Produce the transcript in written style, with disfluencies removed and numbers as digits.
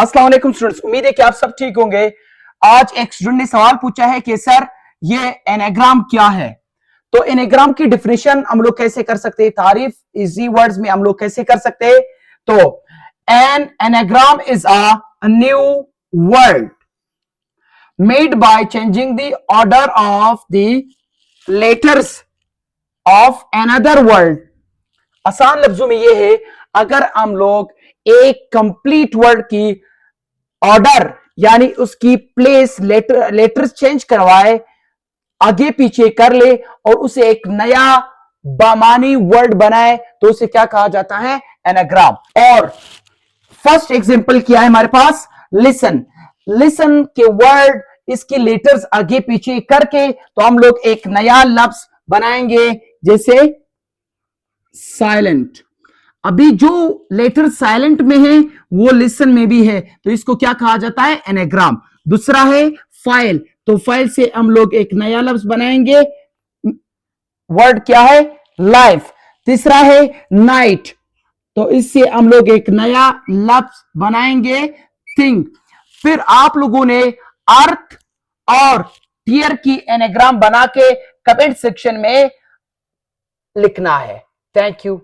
अस्सलाम वालेकुम स्टूडेंट्स, उम्मीद है कि आप सब ठीक होंगे। आज एक स्टूडेंट ने सवाल पूछा है कि सर ये एनाग्राम क्या है। तो एनाग्राम की डेफिनेशन हम लोग कैसे कर सकते हैं, तारीफ इजी वर्ड्स में हम लोग कैसे कर सकते हैं। तो an anagram is a new word made by changing the order of the letters of another word. आसान लफ्जों में यह है, अगर हम लोग एक कंप्लीट वर्ड की ऑर्डर यानी उसकी प्लेस लेटर्स चेंज करवाए, आगे पीछे कर ले और उसे एक नया बामानी वर्ड बनाए, तो उसे क्या कहा जाता है, एनाग्राम। और फर्स्ट एग्जांपल क्या है हमारे पास, लिसन। लिसन के वर्ड इसकी लेटर्स आगे पीछे करके तो हम लोग एक नया लफ्ज बनाएंगे, जैसे साइलेंट। अभी जो लेटर साइलेंट में है वो लिसन में भी है, तो इसको क्या कहा जाता है, एनाग्राम। दूसरा है फाइल, तो फाइल से हम लोग एक नया लफ्ज बनाएंगे, वर्ड क्या है, लाइफ। तीसरा है नाइट, तो इससे हम लोग एक नया लफ्ज बनाएंगे, थिंग। फिर आप लोगों ने अर्थ और टीयर की एनाग्राम बना के कमेंट सेक्शन में लिखना है। Thank you.